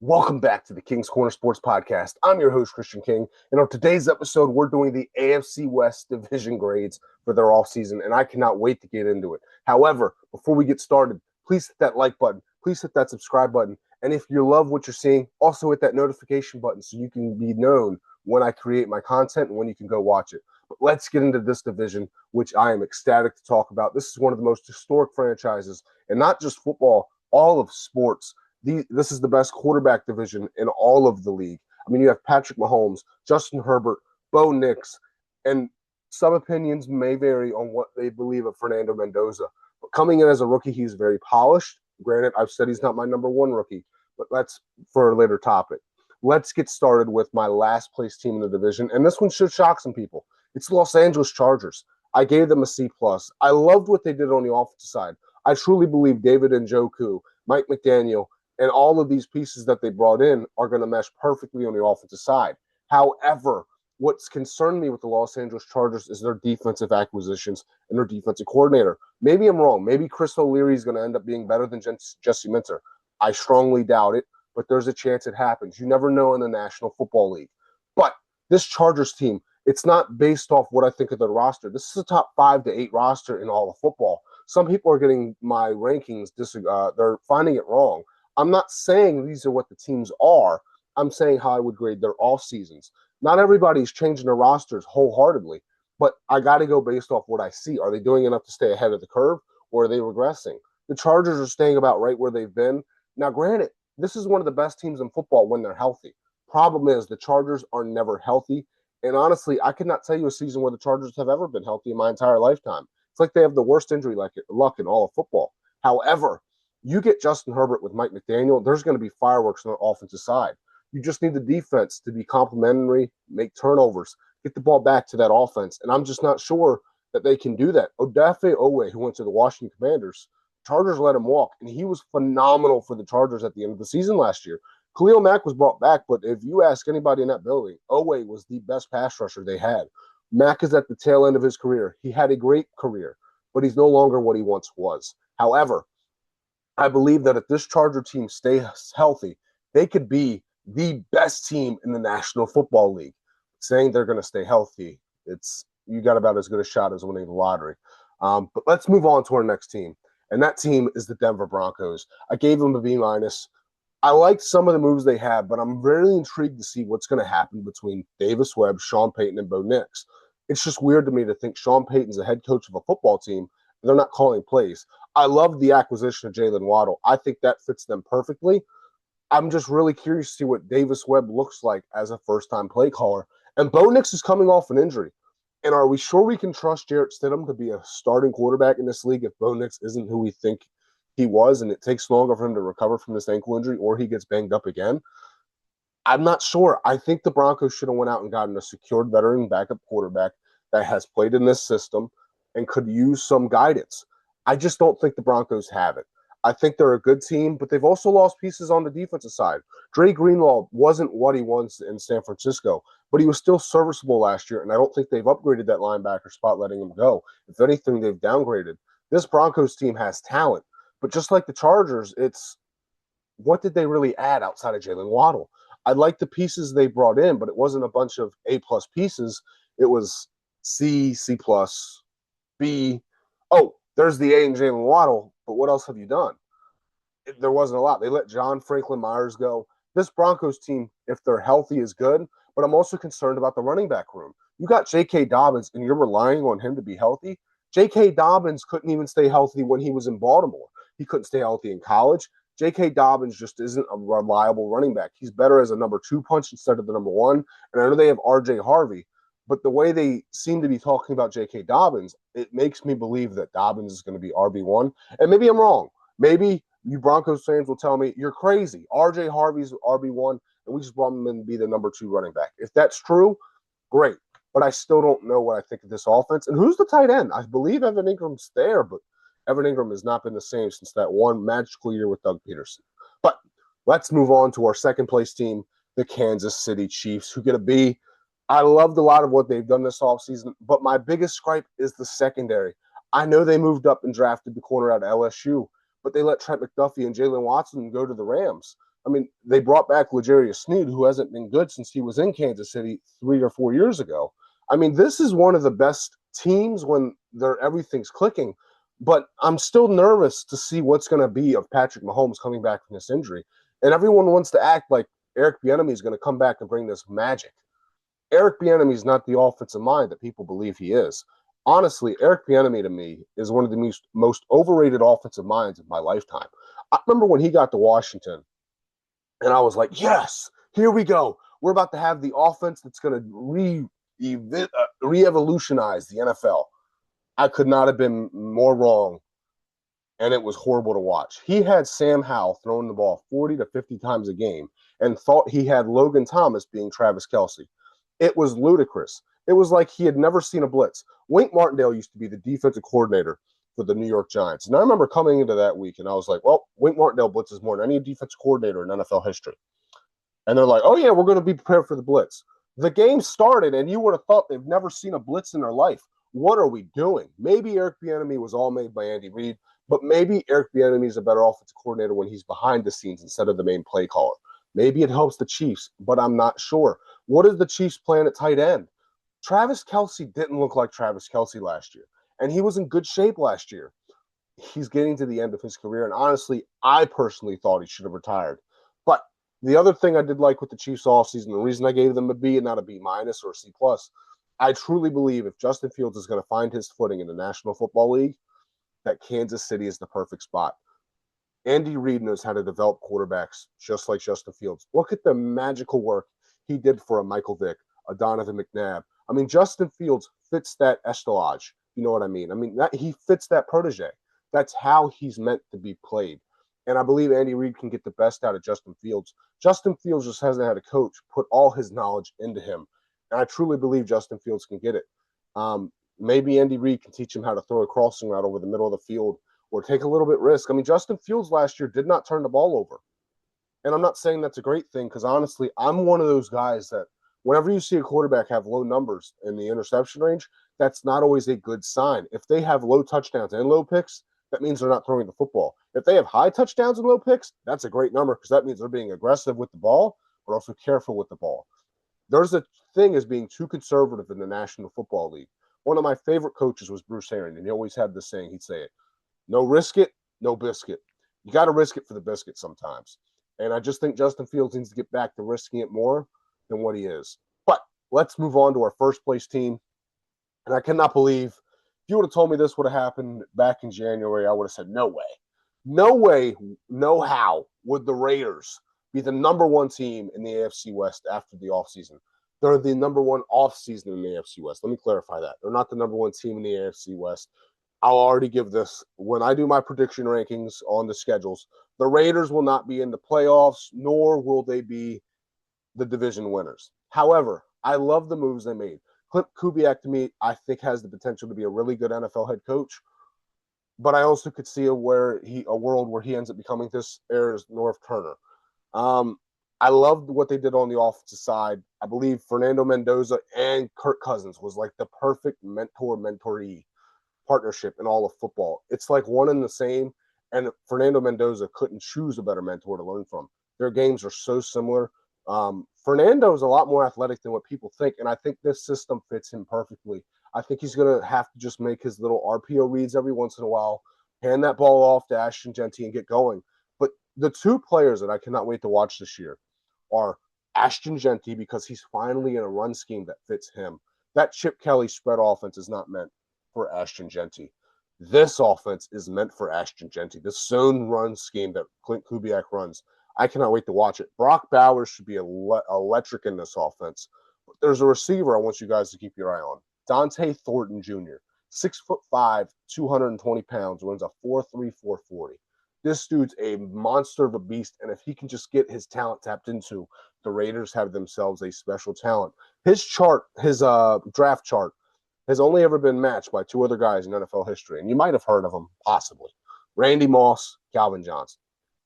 Welcome back to the King's Corner Sports Podcast. I'm your host, Christian King, and on today's episode, we're doing the AFC West Division grades for their offseason, and I cannot wait to get into it. However, before we get started, please hit that like button, please hit that subscribe button, and if you love what you're seeing, also hit that notification button so you can be known when I create my content and when you can go watch it. But let's get into this division, which I am ecstatic to talk about. This is one of the most historic franchises, and not just football, all of sports. This is the best quarterback division in all of the league. I mean, you have Patrick Mahomes, Justin Herbert, Bo Nix, and some opinions may vary on what they believe of Fernando Mendoza. But coming in as a rookie, he's very polished. Granted, I've said he's not my number one rookie, but that's for a later topic. Let's get started with my last place team in the division, and this one should shock some people. It's the Los Angeles Chargers. I gave them a C+. I loved what they did on the offensive side. I truly believe David Njoku, Mike McDaniel, and all of these pieces that they brought in are going to mesh perfectly on the offensive side. However, what's concerned me with the Los Angeles Chargers is their defensive acquisitions and their defensive coordinator. Maybe I'm wrong. Maybe Chris O'Leary is going to end up being better than Jesse Minter. I strongly doubt it, but there's a chance it happens. You never know in the National Football League. But this Chargers team, it's not based off what I think of the roster. This is a top 5 to 8 roster in all of football. Some people are getting my rankings, they're finding it wrong. I'm not saying these are what the teams are. I'm saying how I would grade their off seasons. Not everybody's changing their rosters wholeheartedly, but I got to go based off what I see. Are they doing enough to stay ahead of the curve, or are they regressing? The Chargers are staying about right where they've been. Now, granted, this is one of the best teams in football when they're healthy. Problem is, the Chargers are never healthy. And honestly, I could not tell you a season where the Chargers have ever been healthy in my entire lifetime. It's like they have the worst injury luck in all of football. However, you get Justin Herbert with Mike McDaniel, there's going to be fireworks on the offensive side. You just need the defense to be complementary, make turnovers, get the ball back to that offense. And I'm just not sure that they can do that. Odafe Owe, who went to the Washington Commanders, Chargers let him walk, and he was phenomenal for the Chargers at the end of the season last year. Khalil Mack was brought back, but if you ask anybody in that building, Owe was the best pass rusher they had. Mack is at the tail end of his career. He had a great career, but he's no longer what he once was. However, I believe that if this Charger team stays healthy, they could be the best team in the National Football League. Saying they're going to stay healthy, you got about as good a shot as winning the lottery. But let's move on to our next team, and that team is the Denver Broncos. I gave them a B-. I liked some of the moves they had, but I'm really intrigued to see what's going to happen between Davis Webb, Sean Payton, and Bo Nix. It's just weird to me to think Sean Payton's a head coach of a football team, and they're not calling plays. I love the acquisition of Jalen Waddle. I think that fits them perfectly. I'm just really curious to see what Davis Webb looks like as a first-time play caller. And Bo Nix is coming off an injury. And are we sure we can trust Jarrett Stidham to be a starting quarterback in this league if Bo Nix isn't who we think he was and it takes longer for him to recover from this ankle injury or he gets banged up again? I'm not sure. I think the Broncos should have went out and gotten a secured veteran backup quarterback that has played in this system and could use some guidance. I just don't think the Broncos have it. I think they're a good team, but they've also lost pieces on the defensive side. Dre Greenlaw wasn't what he was in San Francisco, but he was still serviceable last year, and I don't think they've upgraded that linebacker spot letting him go. If anything, they've downgraded. This Broncos team has talent, but just like the Chargers, it's what did they really add outside of Jalen Waddle? I like the pieces they brought in, but it wasn't a bunch of A-plus pieces. It was C, C+, B. Oh, there's the A in Jalen Waddle, but what else have you done? There wasn't a lot. They let John Franklin Myers go. This Broncos team, if they're healthy, is good, but I'm also concerned about the running back room. You got J.K. Dobbins, and you're relying on him to be healthy. J.K. Dobbins couldn't even stay healthy when he was in Baltimore. He couldn't stay healthy in college. J.K. Dobbins just isn't a reliable running back. He's better as a number 2 punch instead of the number 1, and I know they have R.J. Harvey, but the way they seem to be talking about J.K. Dobbins, it makes me believe that Dobbins is going to be RB1. And maybe I'm wrong. Maybe you Broncos fans will tell me, you're crazy. R.J. Harvey's RB1, and we just brought him in to be the number 2 running back. If that's true, great. But I still don't know what I think of this offense. And who's the tight end? I believe Evan Ingram's there, but Evan Ingram has not been the same since that one magical year with Doug Peterson. But let's move on to our second-place team, the Kansas City Chiefs, who get a B. I loved a lot of what they've done this offseason, but my biggest gripe is the secondary. I know they moved up and drafted the corner out of LSU, but they let Trent McDuffie and Jalen Watson go to the Rams. I mean, they brought back L'Jarius Sneed, who hasn't been good since he was in Kansas City 3 or 4 years ago. I mean, this is one of the best teams when everything's clicking, but I'm still nervous to see what's going to be of Patrick Mahomes coming back from this injury. And everyone wants to act like Eric Bieniemy is going to come back and bring this magic. Eric Bieniemy is not the offensive mind that people believe he is. Honestly, Eric Bieniemy to me is one of the most overrated offensive minds of my lifetime. I remember when he got to Washington, and I was like, yes, here we go. We're about to have the offense that's going to re-evolutionize the NFL. I could not have been more wrong, and it was horrible to watch. He had Sam Howell throwing the ball 40 to 50 times a game and thought he had Logan Thomas being Travis Kelce. It was ludicrous. It was like he had never seen a blitz. Wink Martindale used to be the defensive coordinator for the New York Giants. And I remember coming into that week, and I was like, well, Wink Martindale blitzes more than any defensive coordinator in NFL history. And they're like, oh, yeah, we're going to be prepared for the blitz. The game started, and you would have thought they've never seen a blitz in their life. What are we doing? Maybe Eric Bieniemy was all made by Andy Reid, but maybe Eric Bieniemy is a better offensive coordinator when he's behind the scenes instead of the main play caller. Maybe it helps the Chiefs, but I'm not sure. What is the Chiefs' plan at tight end? Travis Kelce didn't look like Travis Kelce last year, and he was in good shape last year. He's getting to the end of his career, and honestly, I personally thought he should have retired. But the other thing I did like with the Chiefs all season, the reason I gave them a B and not a B- or a C+, I truly believe if Justin Fields is going to find his footing in the National Football League, that Kansas City is the perfect spot. Andy Reid knows how to develop quarterbacks just like Justin Fields. Look at the magical work he did for a Michael Vick, a Donovan McNabb. I mean, Justin Fields fits that estalage. You know what I mean? He fits that protege. That's how he's meant to be played. And I believe Andy Reid can get the best out of Justin Fields. Justin Fields just hasn't had a coach put all his knowledge into him. And I truly believe Justin Fields can get it. Maybe Andy Reid can teach him how to throw a crossing route over the middle of the field or take a little bit risk. I mean, Justin Fields last year did not turn the ball over. And I'm not saying that's a great thing because, honestly, I'm one of those guys that whenever you see a quarterback have low numbers in the interception range, that's not always a good sign. If they have low touchdowns and low picks, that means they're not throwing the football. If they have high touchdowns and low picks, that's a great number because that means they're being aggressive with the ball, but also careful with the ball. There's a thing as being too conservative in the National Football League. One of my favorite coaches was Bruce Arians, and he always had this saying. He'd say it, no risk it, no biscuit. You got to risk it for the biscuit sometimes. And I just think Justin Fields needs to get back to risking it more than what he is. But let's move on to our first place team. And I cannot believe if you would have told me this would have happened back in January, I would have said, no way. No way, no how would the Raiders be the number one team in the AFC West after the offseason. They're the number one offseason in the AFC West. Let me clarify that. They're not the number one team in the AFC West. I'll already give this. When I do my prediction rankings on the schedules, the Raiders will not be in the playoffs, nor will they be the division winners. However, I love the moves they made. Clint Kubiak, to me, I think has the potential to be a really good NFL head coach. But I also could see a world where he ends up becoming this era's North Turner. I loved what they did on the offensive side. I believe Fernando Mendoza and Kirk Cousins was like the perfect mentor-mentoree partnership in all of football. It's like one and the same, and Fernando Mendoza couldn't choose a better mentor to learn from. Their games are so similar. Fernando is a lot more athletic than what people think, and I think this system fits him perfectly. I think he's going to have to just make his little RPO reads every once in a while, hand that ball off to Ashton Genty and get going. But the two players that I cannot wait to watch this year are Ashton Genty because he's finally in a run scheme that fits him. That Chip Kelly spread offense is not meant for Ashton Genty. This offense is meant for Ashton Genty. This zone run scheme that Clint Kubiak runs, I cannot wait to watch it. Brock Bowers should be electric in this offense. But there's a receiver I want you guys to keep your eye on. Dante Thornton Jr., 6'5", 220 pounds, runs a 4.3, 4.40. This dude's a monster of a beast, and if he can just get his talent tapped into, the Raiders have themselves a special talent. His draft chart, has only ever been matched by two other guys in NFL history, and you might have heard of them, possibly. Randy Moss, Calvin Johnson.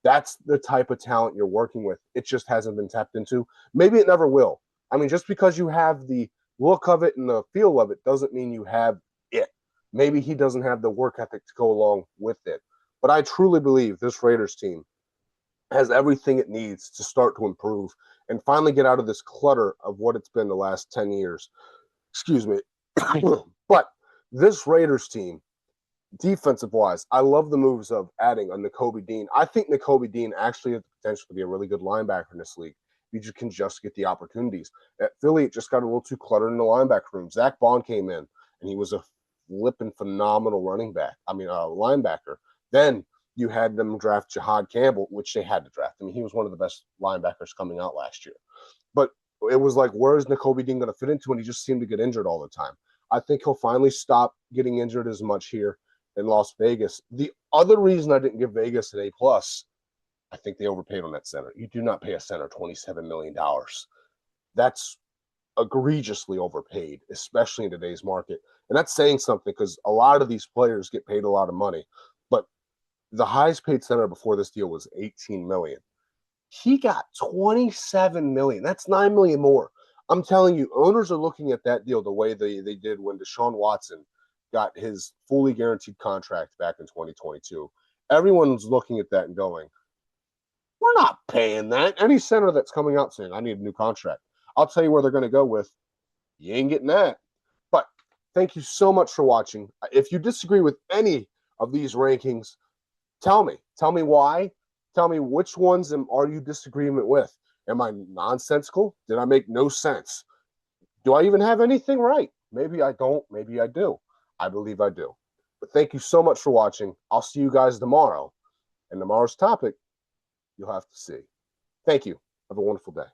That's the type of talent you're working with. It just hasn't been tapped into. Maybe it never will. I mean, just because you have the look of it and the feel of it doesn't mean you have it. Maybe he doesn't have the work ethic to go along with it. But I truly believe this Raiders team has everything it needs to start to improve and finally get out of this clutter of what it's been the last 10 years. Excuse me. But this Raiders team, defensive-wise, I love the moves of adding a Nakobe Dean. I think Nakobe Dean actually has the potential to be a really good linebacker in this league. You just can just get the opportunities. At Philly, it just got a little too cluttered in the linebacker room. Zach Bond came in, and he was a flipping phenomenal linebacker. Then you had them draft Jihad Campbell, which they had to draft. I mean, he was one of the best linebackers coming out last year. But it was like, where is Nakobe Dean going to fit into? And he just seemed to get injured all the time. I think he'll finally stop getting injured as much here in Las Vegas. The other reason I didn't give Vegas an A+, I think they overpaid on that center. You do not pay a center $27 million. That's egregiously overpaid, especially in today's market. And that's saying something because a lot of these players get paid a lot of money. But the highest paid center before this deal was $18 million. He got $27 million. That's $9 million more. I'm telling you, owners are looking at that deal the way they did when Deshaun Watson got his fully guaranteed contract back in 2022. Everyone's looking at that and going, we're not paying that. Any center that's coming out saying, I need a new contract, I'll tell you where they're going to go with, you ain't getting that. But thank you so much for watching. If you disagree with any of these rankings, tell me. Tell me why. Tell me which ones are you disagreement with. Am I nonsensical? Did I make no sense? Do I even have anything right? Maybe I don't. Maybe I do. I believe I do. But thank you so much for watching. I'll see you guys tomorrow. And tomorrow's topic, you'll have to see. Thank you. Have a wonderful day.